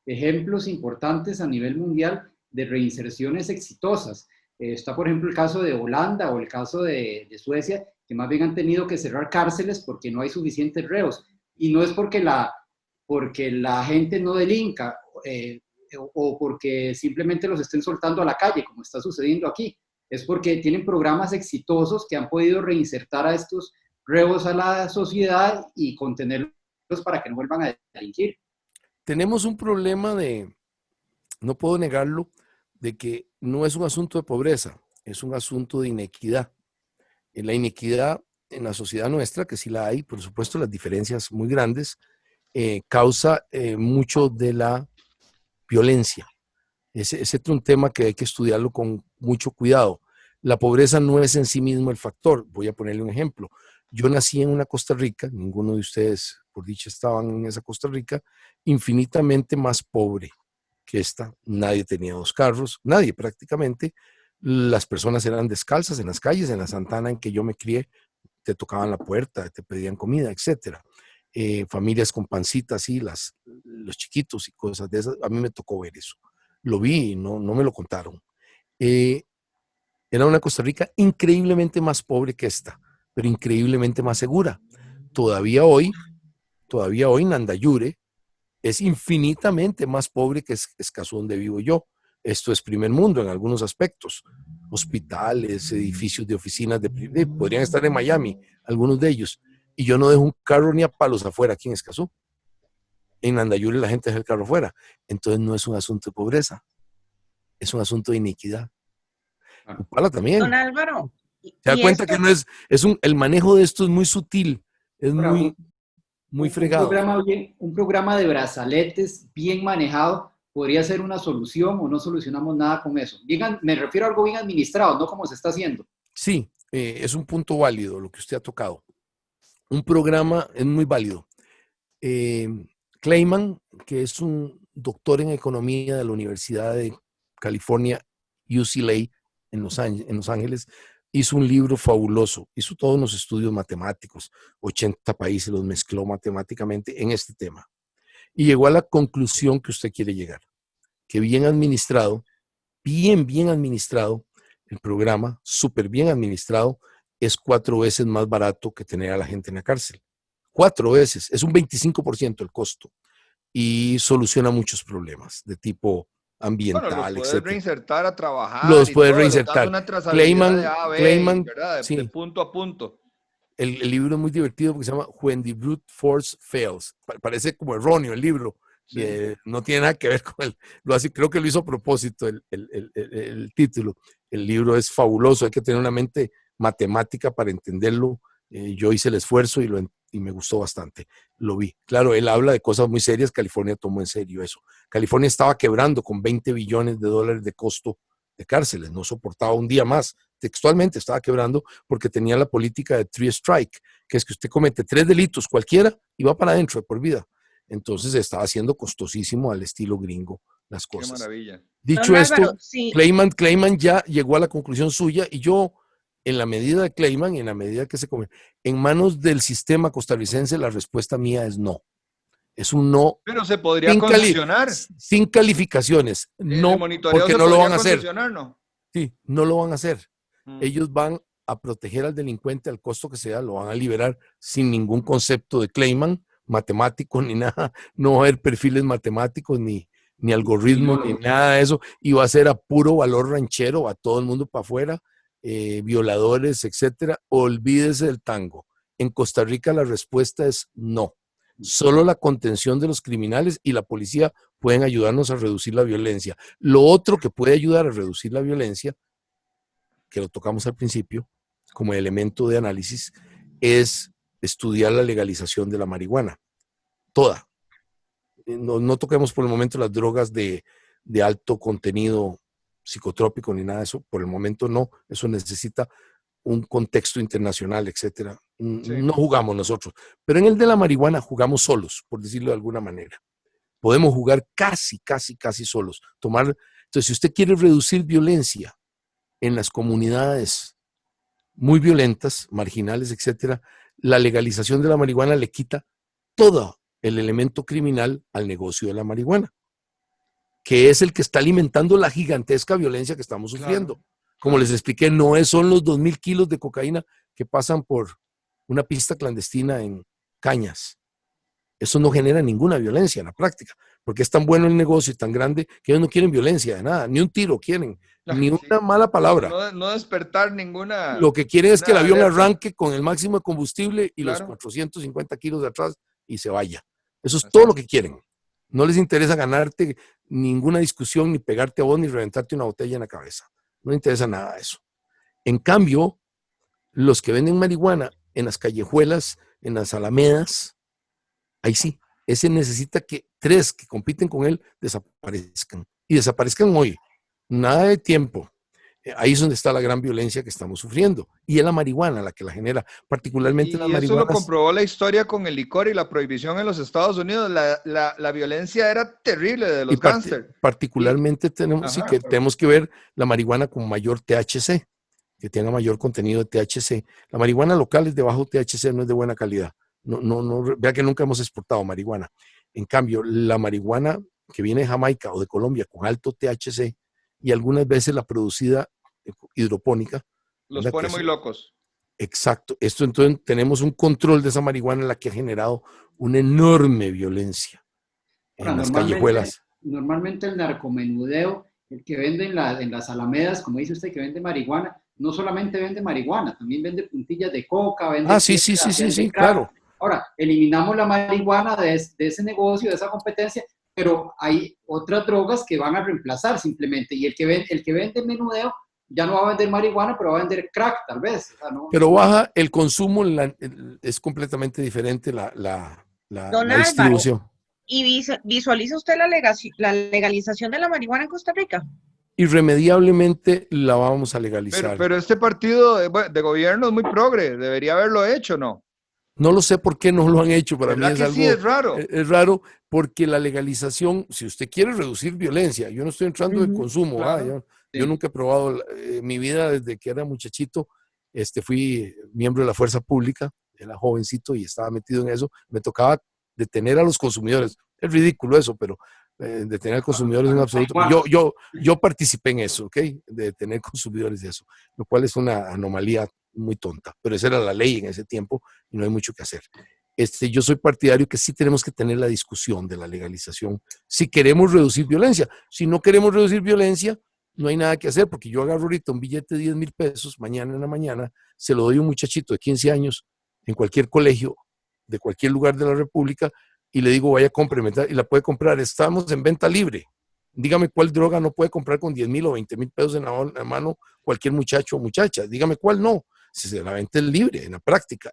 ejemplos importantes a nivel mundial de reinserciones exitosas. Está, por ejemplo, el caso de Holanda o el caso de Suecia, que más bien han tenido que cerrar cárceles porque no hay suficientes reos. Y no es porque la gente no delinca o porque simplemente los estén soltando a la calle, como está sucediendo aquí. Es porque tienen programas exitosos que han podido reinsertar a estos reos a la sociedad y contenerlos para que no vuelvan a delinquir. Tenemos un problema no puedo negarlo, de que no es un asunto de pobreza, es un asunto de inequidad. En la inequidad en la sociedad nuestra, que sí la hay, por supuesto, las diferencias muy grandes, causa mucho de la violencia. Ese es un tema que hay que estudiarlo con mucho cuidado. La pobreza no es en sí mismo el factor. Voy a ponerle un ejemplo. Yo nací en una Costa Rica, ninguno de ustedes, por dicha, estaban en esa Costa Rica, infinitamente más pobre que esta. Nadie tenía 2 carros, nadie prácticamente. Las personas eran descalzas en las calles, en la Santana en que yo me crié, te tocaban la puerta, te pedían comida, etc. Familias con pancitas, así, los chiquitos y cosas de esas. A mí me tocó ver eso. Lo vi y no me lo contaron. Era una Costa Rica increíblemente más pobre que esta, pero increíblemente más segura. Todavía hoy Nandayure es infinitamente más pobre que Escazú, donde vivo yo. Esto es primer mundo en algunos aspectos. Hospitales, edificios de oficinas, podrían estar en Miami, algunos de ellos. Y yo no dejo un carro ni a palos afuera aquí en Escazú. En Nandayure la gente deja el carro afuera. Entonces no es un asunto de pobreza, es un asunto de iniquidad. Upala también. Don Álvaro. Se da cuenta que no el manejo de esto es muy sutil, es muy fregado. Un programa de brazaletes bien manejado podría ser una solución o no solucionamos nada con eso. Me refiero a algo bien administrado, no como se está haciendo. Sí, es un punto válido lo que usted ha tocado. Un programa es muy válido. Clayman, que es un doctor en economía de la Universidad de California, UCLA, en Los Ángeles, hizo un libro fabuloso, hizo todos los estudios matemáticos, 80 países los mezcló matemáticamente en este tema. Y llegó a la conclusión que usted quiere llegar, que bien administrado, bien administrado, el programa, súper bien administrado, es 4 veces más barato que tener a la gente en la cárcel. 4 veces, es un 25% el costo y soluciona muchos problemas de tipo ambiental, bueno, los puedes reinsertar a trabajar. Los puedes reinsertar. Una trazabilidad de A a B, ¿verdad? Sí. De punto a punto. El libro es muy divertido porque se llama When the Brute Force Fails. Parece como erróneo el libro. Sí. No tiene nada que ver con creo que lo hizo a propósito el título. El libro es fabuloso, hay que tener una mente matemática para entenderlo. Yo hice el esfuerzo y me gustó bastante. Lo vi. Claro, él habla de cosas muy serias. California tomó en serio eso. California estaba quebrando con $20 billones de costo de cárceles. No soportaba un día más. Textualmente estaba quebrando porque tenía la política de 3 strike, que es que usted comete 3 delitos cualquiera y va para adentro de por vida. Entonces estaba haciendo costosísimo al estilo gringo las cosas. Qué maravilla. Dicho Don esto, Álvaro, sí. Clayman ya llegó a la conclusión suya y yo, en la medida de Clayman, en la medida que se come, en manos del sistema costarricense, la respuesta mía es no. Es un no. Pero se podría concesionar. Sin calificaciones. No, porque no lo van a hacer. ¿No? Sí, no lo van a hacer. Ellos van a proteger al delincuente al costo que sea, lo van a liberar sin ningún concepto de Clayman, matemático ni nada, no va a haber perfiles matemáticos ni algoritmos ni nada de eso, y va a ser a puro valor ranchero, a todo el mundo para afuera, violadores, etcétera. Olvídese del tango. En Costa Rica la respuesta es no. Solo la contención de los criminales y la policía pueden ayudarnos a reducir la violencia. Lo otro que puede ayudar a reducir la violencia, que lo tocamos al principio, como elemento de análisis, es estudiar la legalización de la marihuana. Toda. No toquemos por el momento las drogas de alto contenido psicotrópico ni nada de eso. Por el momento no. Eso necesita un contexto internacional, etcétera. Sí. No jugamos nosotros. Pero en el de la marihuana jugamos solos, por decirlo de alguna manera. Podemos jugar casi solos. Entonces, si usted quiere reducir violencia en las comunidades muy violentas, marginales, etcétera, la legalización de la marihuana le quita todo el elemento criminal al negocio de la marihuana, que es el que está alimentando la gigantesca violencia que estamos sufriendo. Claro. Como les expliqué, no son los 2.000 kilos de cocaína que pasan por una pista clandestina en Cañas. Eso no genera ninguna violencia en la práctica, porque es tan bueno el negocio y tan grande que ellos no quieren violencia de nada, ni un tiro quieren, ni una mala palabra. No despertar ninguna... Lo que quieren es que el avión arranque con el máximo de combustible y los 450 kilos de atrás y se vaya. Eso es todo lo que quieren. No les interesa ganarte ninguna discusión, ni pegarte a vos, ni reventarte una botella en la cabeza. No les interesa nada de eso. En cambio, los que venden marihuana en las callejuelas, en las alamedas, ahí sí, ese necesita que 3 que compiten con él desaparezcan. Y desaparezcan hoy. Nada de tiempo. Ahí es donde está la gran violencia que estamos sufriendo. Y es la marihuana la que la genera, particularmente las marihuanas. Y eso lo comprobó la historia con el licor y la prohibición en los Estados Unidos. La violencia era terrible de los gángsters. Particularmente tenemos que ver la marihuana con mayor THC, que tenga mayor contenido de THC. La marihuana local es de bajo THC, no es de buena calidad. Vea que nunca hemos exportado marihuana. En cambio, la marihuana que viene de Jamaica o de Colombia con alto THC y algunas veces la producida hidropónica. Los pone muy locos. Exacto. Entonces tenemos un control de esa marihuana en la que ha generado una enorme violencia en las callejuelas. Normalmente el narcomenudeo, el que vende en las alamedas, como dice usted, que vende marihuana, no solamente vende marihuana, también vende puntillas de coca, vende... Sí, claro. Ahora, eliminamos la marihuana de ese negocio, de esa competencia, pero hay otras drogas que van a reemplazar simplemente, y el que vende menudeo ya no va a vender marihuana, pero va a vender crack, tal vez. O sea, ¿no? Pero baja el consumo, es completamente diferente la distribución. Álvaro, ¿y visualiza usted la legalización de la marihuana en Costa Rica? Irremediablemente la vamos a legalizar. Pero este partido de gobierno es muy progre, debería haberlo hecho, ¿no? No lo sé por qué no lo han hecho, para mí es algo... Sí, es raro. Es raro porque la legalización, si usted quiere reducir violencia, yo no estoy entrando en consumo, claro. Yo nunca he probado mi vida desde que era muchachito, fui miembro de la fuerza pública, era jovencito y estaba metido en eso, me tocaba detener a los consumidores, es ridículo eso, pero detener a consumidores en absoluto, yo participé en eso, ¿ok? De detener consumidores y eso, lo cual es una anomalía muy tonta, pero esa era la ley en ese tiempo y no hay mucho que hacer. Yo soy partidario que sí tenemos que tener la discusión de la legalización si queremos reducir violencia. Si no queremos reducir violencia, no hay nada que hacer, porque yo agarro ahorita un billete de 10,000 pesos, mañana en la mañana, se lo doy a un muchachito de 15 años en cualquier colegio, de cualquier lugar de la República, y le digo, vaya, cómpreme, y la puede comprar. Estamos en venta libre. Dígame cuál droga no puede comprar con 10,000 o 20,000 pesos en la mano cualquier muchacho o muchacha. Dígame cuál no. Si la venta es libre, en la práctica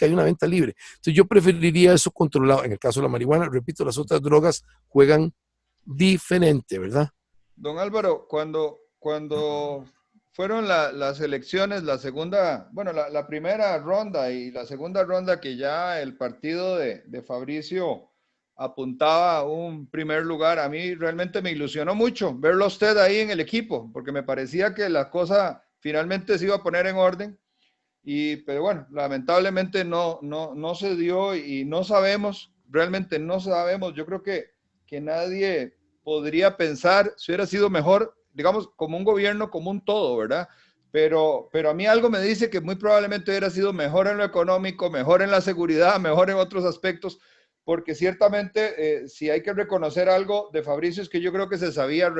hay una venta libre. Entonces yo preferiría eso controlado. En el caso de la marihuana, repito, las otras drogas juegan diferente, ¿verdad? Don Álvaro, cuando fueron las elecciones, la primera ronda y la segunda ronda, que ya el partido de Fabricio apuntaba a un primer lugar, a mí realmente me ilusionó mucho verlo a usted ahí en el equipo, porque me parecía que la cosa finalmente se iba a poner en orden, pero bueno, lamentablemente no se dio y no sabemos, realmente no sabemos. Yo creo que nadie podría pensar si hubiera sido mejor, digamos, como un gobierno, como un todo, ¿verdad? Pero a mí algo me dice que muy probablemente hubiera sido mejor en lo económico, mejor en la seguridad, mejor en otros aspectos, porque ciertamente si hay que reconocer algo de Fabricio es que yo creo que se sabía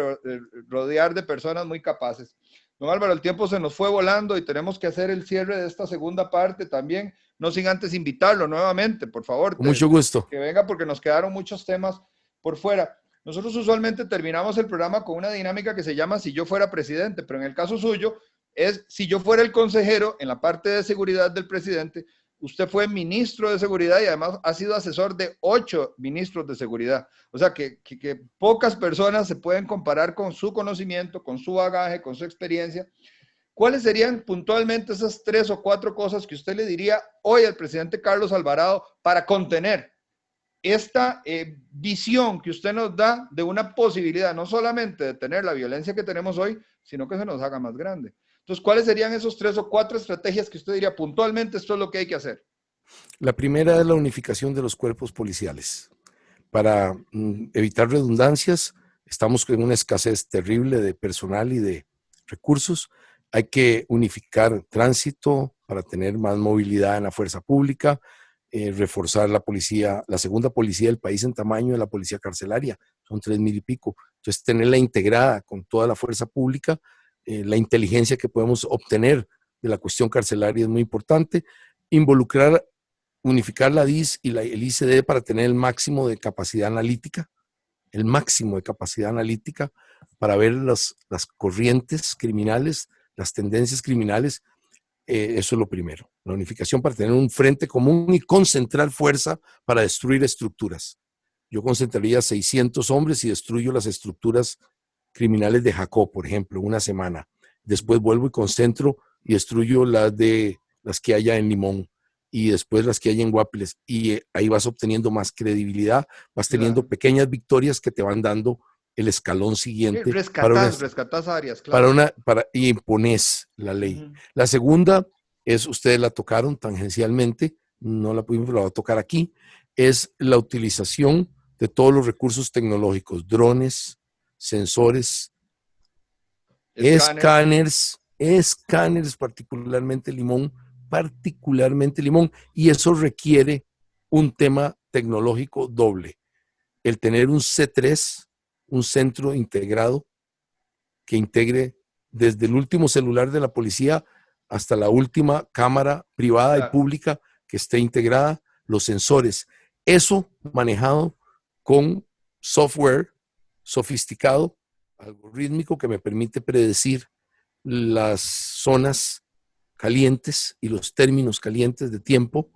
rodear de personas muy capaces. Don Álvaro, el tiempo se nos fue volando y tenemos que hacer el cierre de esta segunda parte también, no sin antes invitarlo nuevamente, por favor. Con mucho gusto. Que venga porque nos quedaron muchos temas por fuera. Nosotros usualmente terminamos el programa con una dinámica que se llama Si yo fuera presidente, pero en el caso suyo es si yo fuera el consejero en la parte de seguridad del presidente. Usted fue ministro de seguridad y además ha sido asesor de 8 ministros de seguridad. O sea que pocas personas se pueden comparar con su conocimiento, con su bagaje, con su experiencia. ¿Cuáles serían puntualmente esas 3 o 4 cosas que usted le diría hoy al presidente Carlos Alvarado para contener esta visión que usted nos da de una posibilidad no solamente de tener la violencia que tenemos hoy, sino que se nos haga más grande? Entonces, ¿cuáles serían esos 3 o 4 estrategias que usted diría puntualmente esto es lo que hay que hacer? La primera es la unificación de los cuerpos policiales. Para evitar redundancias, estamos con una escasez terrible de personal y de recursos. Hay que unificar tránsito para tener más movilidad en la fuerza pública, reforzar la policía, la segunda policía del país en tamaño de la policía carcelaria, son 3,000 y pico. Entonces, tenerla integrada con toda la fuerza pública, la inteligencia que podemos obtener de la cuestión carcelaria es muy importante. Involucrar, unificar la DIS y el ICD para tener el máximo de capacidad analítica, para ver las corrientes criminales, las tendencias criminales. Eso es lo primero, la unificación para tener un frente común y concentrar fuerza para destruir estructuras. Yo concentraría 600 hombres y destruyo las estructuras criminales de Jacó, por ejemplo, una semana. Después vuelvo y concentro y destruyo las que haya en Limón y después las que haya en Guapiles. Y ahí vas obteniendo más credibilidad, vas teniendo pequeñas victorias que te van dando el escalón siguiente. Rescatás áreas, claro. Y impones la ley. La segunda es, ustedes la tocaron tangencialmente, no la pudimos, la voy a tocar aquí, es la utilización de todos los recursos tecnológicos, drones, sensores, escáneres, particularmente Limón, y eso requiere un tema tecnológico doble. El tener un C3, un centro integrado, que integre desde el último celular de la policía hasta la última cámara privada y pública que esté integrada, los sensores. Eso manejado con software sofisticado, algorítmico, que me permite predecir las zonas calientes y los términos calientes de tiempo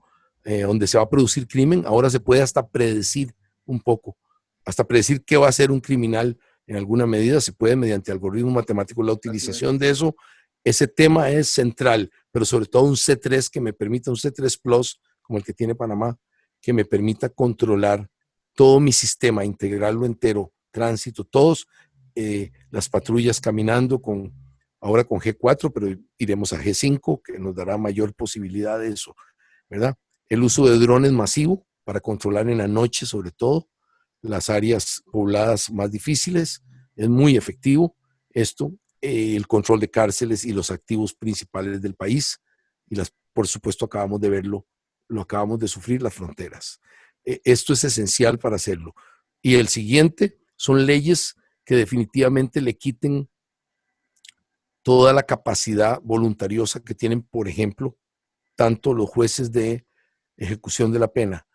donde se va a producir crimen. Ahora se puede hasta predecir un poco, hasta predecir qué va a hacer un criminal en alguna medida, se puede mediante algoritmos matemáticos. La utilización de eso, ese tema es central, pero sobre todo un C3 que me permita, un C3 Plus, como el que tiene Panamá, que me permita controlar todo mi sistema, integrarlo entero, tránsito, todos, las patrullas caminando ahora con G4, pero iremos a G5, que nos dará mayor posibilidad de eso, ¿verdad? El uso de drones masivo para controlar en la noche, sobre todo, las áreas pobladas más difíciles, es muy efectivo esto, el control de cárceles y los activos principales del país, y por supuesto acabamos de verlo, lo acabamos de sufrir, las fronteras. Esto es esencial para hacerlo. Y el siguiente son leyes que definitivamente le quiten toda la capacidad voluntariosa que tienen, por ejemplo, tanto los jueces de ejecución de la pena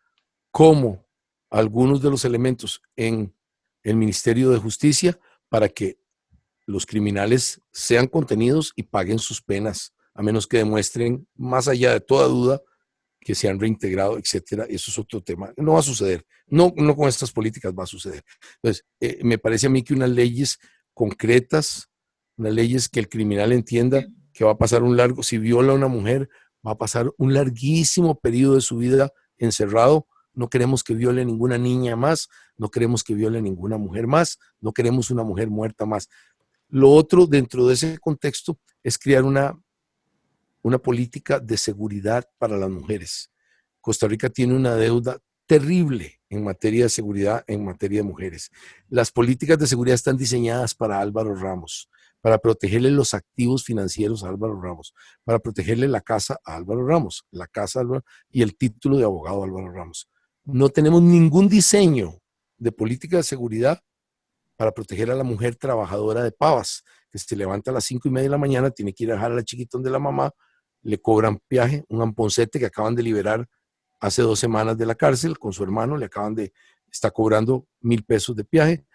como algunos de los elementos en el Ministerio de Justicia, para que los criminales sean contenidos y paguen sus penas, a menos que demuestren, más allá de toda duda, que se han reintegrado, etcétera. Eso es otro tema. No va a suceder. No con estas políticas va a suceder. Entonces, me parece a mí que unas leyes concretas, unas leyes que el criminal entienda que va a pasar si viola a una mujer, va a pasar un larguísimo periodo de su vida encerrado. No queremos que viole ninguna niña más, no queremos que viole ninguna mujer más, no queremos una mujer muerta más. Lo otro, dentro de ese contexto, es crear una política de seguridad para las mujeres. Costa Rica tiene una deuda terrible en materia de seguridad, en materia de mujeres. Las políticas de seguridad están diseñadas para Álvaro Ramos, para protegerle los activos financieros a Álvaro Ramos, para protegerle la casa a Álvaro Ramos, y el título de abogado a Álvaro Ramos. No tenemos ningún diseño de política de seguridad para proteger a la mujer trabajadora de pavas, que se levanta a las 5:30 de la mañana, tiene que ir a dejar a la chiquitón de la mamá, le cobran viaje, un amponcete que acaban de liberar hace 2 semanas de la cárcel con su hermano, está cobrando 1,000 pesos de viaje.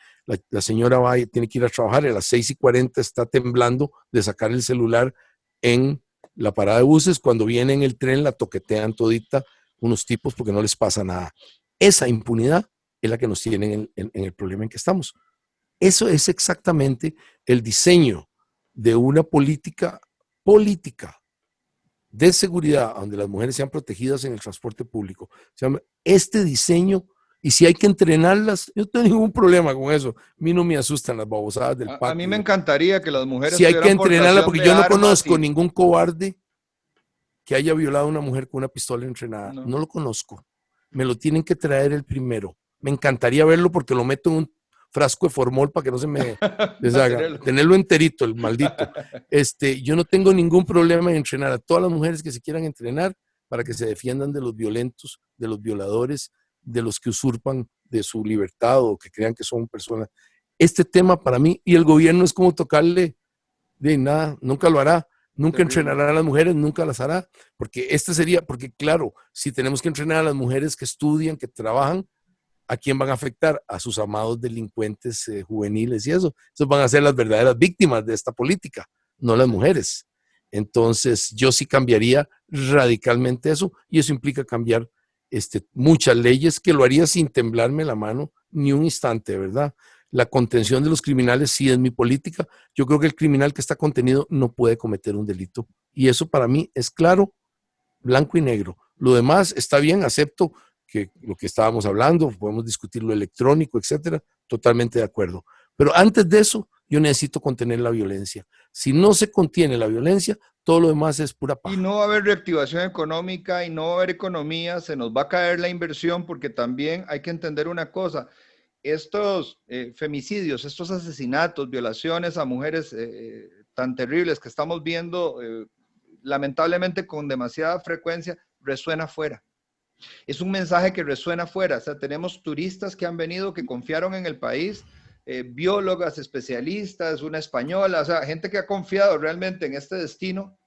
La señora va y tiene que ir a trabajar, a las 6:40 está temblando de sacar el celular en la parada de buses, cuando viene en el tren la toquetean todita unos tipos porque no les pasa nada. Esa impunidad es la que nos tiene en el problema en que estamos. Eso es exactamente el diseño de una política de seguridad, donde las mujeres sean protegidas en el transporte público. Este diseño, y si hay que entrenarlas, yo no tengo ningún problema con eso. A mí no me asustan las babosadas del patio. A mí me encantaría que las mujeres si hay que entrenarlas, porque yo no conozco y... ningún cobarde que haya violado a una mujer con una pistola entrenada. No lo conozco. Me lo tienen que traer el primero. Me encantaría verlo porque lo meto en un frasco de formol para que no se me deshaga. Tenerlo enterito, el maldito. Yo no tengo ningún problema en entrenar a todas las mujeres que se quieran entrenar para que se defiendan de los violentos, de los violadores, de los que usurpan de su libertad o que crean que son personas. Este tema para mí, y el gobierno es como tocarle de nada, nunca lo hará. Nunca entrenará a las mujeres, nunca las hará, porque porque claro, si tenemos que entrenar a las mujeres que estudian, que trabajan, ¿a quién van a afectar? A sus amados delincuentes juveniles y eso. Esos van a ser las verdaderas víctimas de esta política, no las mujeres. Entonces, yo sí cambiaría radicalmente eso, y eso implica cambiar muchas leyes, que lo haría sin temblarme la mano ni un instante, ¿verdad? La contención de los criminales sí es mi política. Yo creo que el criminal que está contenido no puede cometer un delito. Y eso para mí es claro, blanco y negro. Lo demás está bien, acepto que lo que estábamos hablando, podemos discutir lo electrónico, etcétera, totalmente de acuerdo. Pero antes de eso, yo necesito contener la violencia. Si no se contiene la violencia, todo lo demás es pura paja. Y no va a haber reactivación económica y no va a haber economía, se nos va a caer la inversión, porque también hay que entender una cosa. Estos femicidios, estos asesinatos, violaciones a mujeres tan terribles que estamos viendo lamentablemente con demasiada frecuencia, resuena afuera. Es un mensaje que resuena afuera. O sea, tenemos turistas que han venido, que confiaron en el país, biólogas, especialistas, una española, o sea, gente que ha confiado realmente en este destino,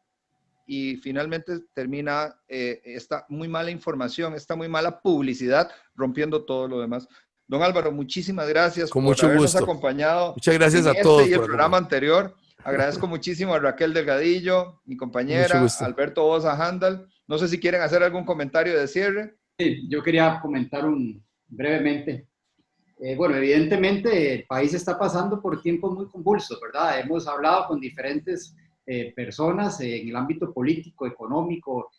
y finalmente termina esta muy mala información, esta muy mala publicidad, rompiendo todo lo demás. Don Álvaro, muchísimas gracias por habernos acompañado. Muchas gracias a todos. Y el programa anterior. Agradezco muchísimo a Raquel Delgadillo, mi compañera, Alberto Boza Handal. No sé si quieren hacer algún comentario de cierre. Sí, yo quería comentar brevemente. Bueno, evidentemente el país está pasando por tiempos muy convulsos, ¿verdad? Hemos hablado con diferentes personas en el ámbito político, económico.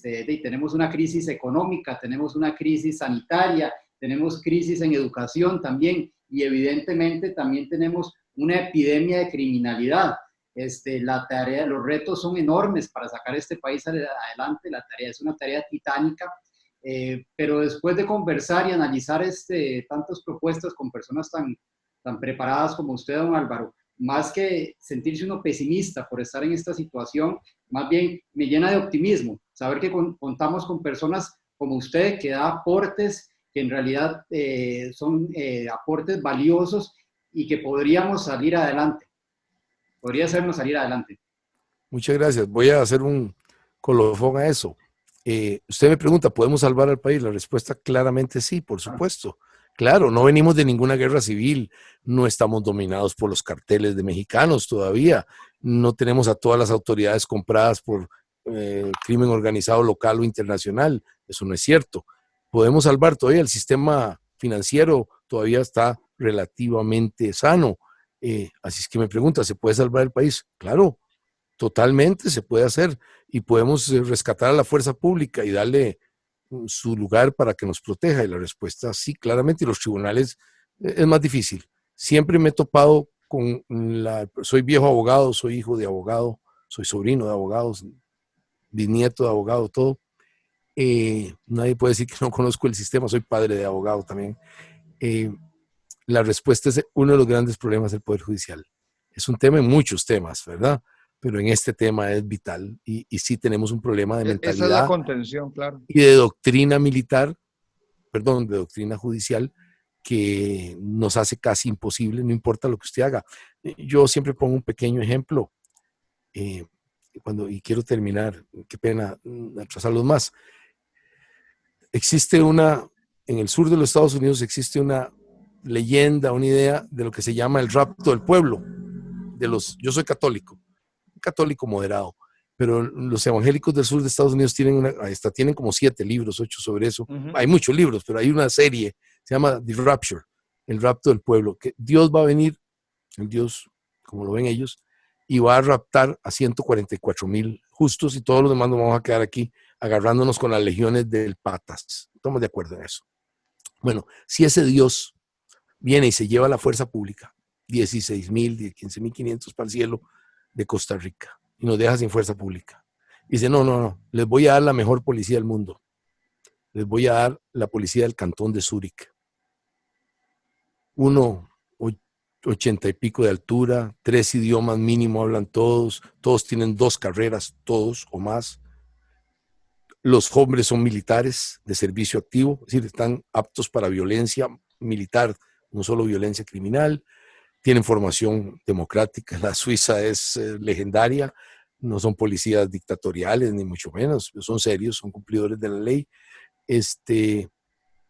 Tenemos una crisis económica, tenemos una crisis sanitaria, tenemos crisis en educación también, y evidentemente también tenemos una epidemia de criminalidad. Los retos son enormes para sacar este país adelante. La tarea es una tarea titánica, pero después de conversar y analizar tantas propuestas con personas tan preparadas como usted, don Álvaro, más que sentirse uno pesimista por estar en esta situación, más bien me llena de optimismo saber que contamos con personas como usted, que da aportes que en realidad son aportes valiosos y que podríamos salir adelante. Podría hacernos salir adelante. Muchas gracias. Voy a hacer un colofón a eso. Usted me pregunta, ¿podemos salvar al país? La respuesta claramente sí, por supuesto. Claro, no venimos de ninguna guerra civil, no estamos dominados por los carteles de mexicanos todavía, no tenemos a todas las autoridades compradas por crimen organizado local o internacional, eso no es cierto. Podemos salvar todavía, el sistema financiero todavía está relativamente sano. Así es que me pregunta, ¿se puede salvar el país? Claro, totalmente se puede hacer, y podemos rescatar a la fuerza pública y darle su lugar para que nos proteja. Y la respuesta sí, claramente. Y los tribunales es más difícil. Siempre me he topado con soy viejo abogado, soy hijo de abogado, soy sobrino de abogados, bisnieto de abogado, todo. Nadie puede decir que no conozco el sistema, soy padre de abogado también. La respuesta es uno de los grandes problemas del Poder Judicial. Es un tema en muchos temas, ¿verdad? Pero en este tema es vital, y sí tenemos un problema de mentalidad. Esa es la contención, claro. Y de doctrina militar perdón, de doctrina judicial que nos hace casi imposible, no importa lo que usted haga. Yo siempre pongo un pequeño ejemplo, y quiero terminar, qué pena atrasarlos más. En el sur de los Estados Unidos existe una leyenda, una idea de lo que se llama el rapto del pueblo. Yo soy católico moderado, pero los evangélicos del sur de Estados Unidos tienen como 7 libros, 8 sobre eso. Hay muchos libros, pero hay una serie, se llama The Rapture, el rapto del pueblo, que Dios va a venir, el Dios, como lo ven ellos, y va a raptar a 144,000 justos, y todos los demás nos vamos a quedar aquí agarrándonos con las legiones del patas. Estamos de acuerdo en eso. Bueno, si ese Dios viene y se lleva la fuerza pública, 16,000, 15,500 para el cielo de Costa Rica, y nos deja sin fuerza pública, dice, no, les voy a dar la mejor policía del mundo. Les voy a dar la policía del cantón de Zúrich. 1,80 y pico de altura, 3 idiomas mínimo hablan todos tienen 2 carreras, todos o más. Los hombres son militares de servicio activo, es decir, están aptos para violencia militar, no solo violencia criminal. Tienen formación democrática, la Suiza es legendaria, no son policías dictatoriales, ni mucho menos, son serios, son cumplidores de la ley.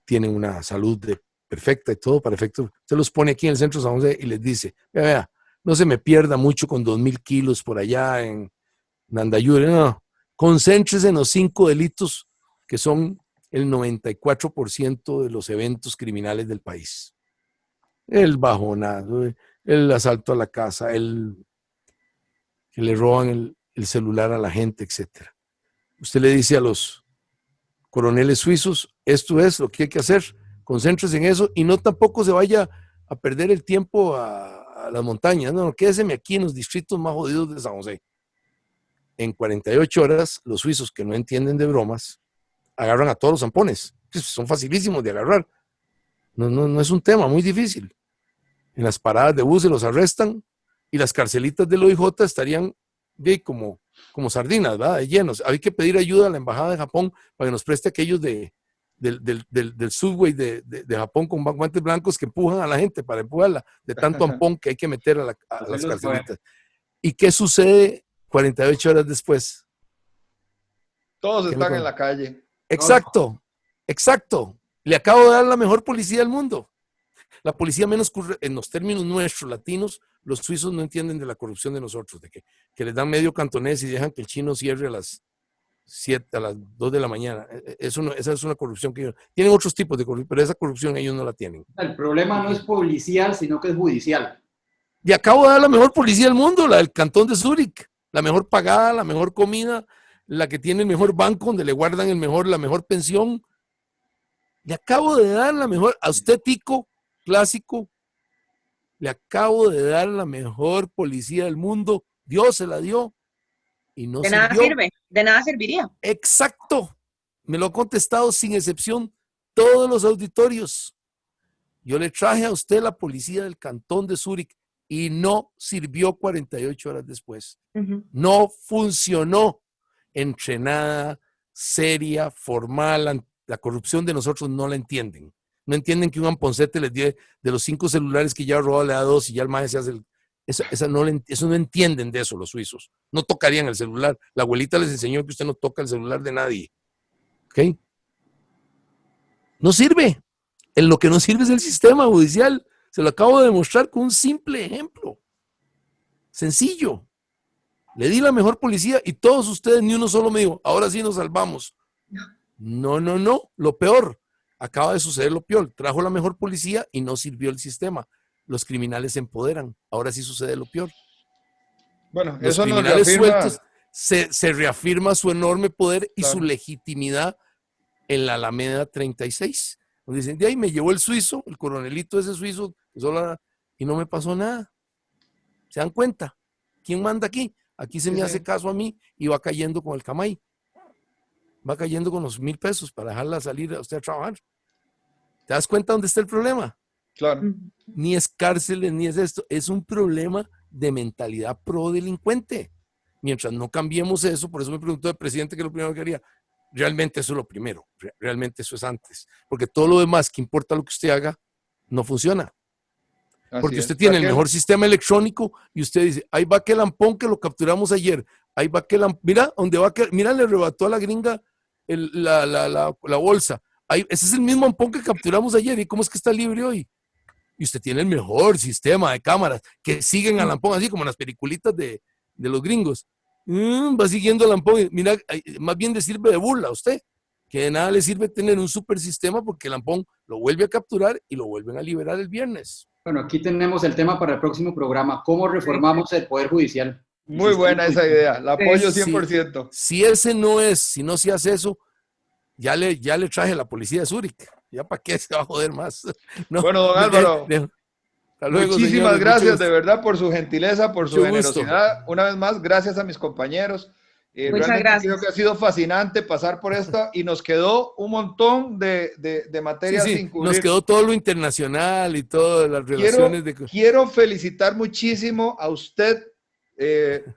Tienen una salud perfecta y todo para efecto. Se los pone aquí en el centro de San José y les dice, vea, no se me pierda mucho con 2,000 kilos por allá en Nandayure, no, concéntrese en los 5 delitos que son el 94% de los eventos criminales del país. El bajonazo, el asalto a la casa, que le roban el celular a la gente, etc. Usted le dice a los coroneles suizos, esto es lo que hay que hacer, concéntrese en eso y no tampoco se vaya a perder el tiempo a las montañas, no, quédeseme aquí en los distritos más jodidos de San José. En 48 horas, los suizos que no entienden de bromas, agarran a todos los zampones, son facilísimos de agarrar, no es un tema muy difícil. En las paradas de bus se los arrestan y las carcelitas del OIJ estarían como sardinas, ¿verdad? De llenos. Hay que pedir ayuda a la embajada de Japón para que nos preste aquellos del subway de Japón con guantes blancos que empujan a la gente para empujarla, de tanto ampón que hay que meter a las carcelitas. ¿Y qué sucede 48 horas después? Todos están en la calle. Exacto. Le acabo de dar la mejor policía del mundo. La policía menos en los términos nuestros, latinos, los suizos no entienden de la corrupción de nosotros, de que les dan medio cantonés y dejan que el chino cierre a las 7, a las 2 de la mañana. Esa es una corrupción que ellos tienen otros tipos de corrupción, pero esa corrupción ellos no la tienen. El problema no es policial, sino que es judicial. Y acabo de dar la mejor policía del mundo, la del cantón de Zúrich, la mejor pagada, la mejor comida, la que tiene el mejor banco, donde le guardan la mejor pensión. Le acabo de dar la mejor, a usted, tico, clásico, le acabo de dar la mejor policía del mundo, Dios se la dio y no sirvió. De nada sirve, de nada serviría. Exacto, me lo ha contestado sin excepción todos los auditorios. Yo le traje a usted la policía del cantón de Zúrich y no sirvió 48 horas después. No funcionó. Entrenada, seria, formal, la corrupción de nosotros no la entienden. No entienden que un amponcete les dio de los 5 celulares que ya robado le da 2 y ya el maestro se hace eso no entienden de eso los suizos. No tocarían el celular. La abuelita les enseñó que usted no toca el celular de nadie. ¿Ok? No sirve. En lo que no sirve es el sistema judicial. Se lo acabo de demostrar con un simple ejemplo. Sencillo. Le di la mejor policía y todos ustedes, ni uno solo me dijo, ahora sí nos salvamos. No. Lo peor. Acaba de suceder lo peor. Trajo la mejor policía y no sirvió el sistema. Los criminales se empoderan. Ahora sí sucede lo peor. Bueno, los eso criminales nos reafirma... sueltos se reafirma su enorme poder y Claro. su legitimidad en la Alameda 36. Nos dicen, de ahí me llevó el suizo, el coronelito ese suizo, y no me pasó nada. ¿Se dan cuenta? ¿Quién manda aquí? Aquí se me hace caso a mí y va cayendo con el camay. Va cayendo con los 1,000 pesos para dejarla salir a usted a trabajar. ¿Te das cuenta dónde está el problema? Claro. Ni es cárceles, ni es esto. Es un problema de mentalidad pro delincuente. Mientras no cambiemos eso, por eso me preguntó el presidente que lo primero que quería. realmente eso es lo primero, realmente eso es antes, porque todo lo demás que importa lo que usted haga, no funciona. Porque usted tiene el mejor sistema electrónico y usted dice, ahí va aquel lampón que lo capturamos ayer, ahí va aquel lampón, mira, ¿dónde va aquel? Mira, le arrebató a la gringa la bolsa. Ahí, ese es el mismo lampón que capturamos ayer, ¿y cómo es que está libre hoy? Y usted tiene el mejor sistema de cámaras que siguen al lampón, así como en las peliculitas de los gringos. Va siguiendo el lampón y mira, más bien le sirve de burla a usted, que de nada le sirve tener un super sistema porque el lampón lo vuelve a capturar y lo vuelven a liberar el viernes. Bueno, aquí tenemos el tema para el próximo programa, ¿cómo reformamos el Poder Judicial? Muy buena esa idea, la apoyo 100%. Si ese no es, si no se hace eso, ya le traje a la policía de Zúrich, ya para qué se va a joder más. No, bueno, don Álvaro, luego, muchísimas señores, gracias de verdad por su gentileza, por su mucho generosidad. gusto. Una vez más, gracias a mis compañeros. Muchas realmente gracias. creo que ha sido fascinante pasar por esto y nos quedó un montón de materias sin cubrir. Nos quedó todo lo internacional y todas las relaciones. Quiero felicitar muchísimo a usted,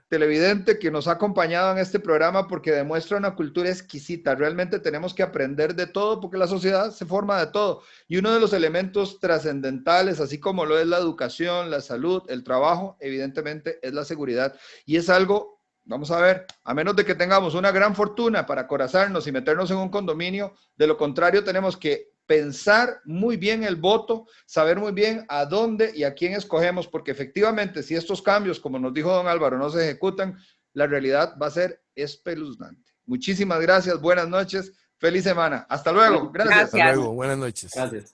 televidente, que nos ha acompañado en este programa porque demuestra una cultura exquisita. Realmente tenemos que aprender de todo porque la sociedad se forma de todo. Y uno de los elementos trascendentales, así como lo es la educación, la salud, el trabajo, evidentemente es la seguridad. Y es algo... Vamos a ver, a menos de que tengamos una gran fortuna para acorazarnos y meternos en un condominio, de lo contrario tenemos que pensar muy bien el voto, saber muy bien a dónde y a quién escogemos, porque efectivamente si estos cambios, como nos dijo don Álvaro, no se ejecutan, la realidad va a ser espeluznante. Muchísimas gracias, buenas noches, feliz semana. Hasta luego, gracias. Hasta luego, buenas noches. Gracias.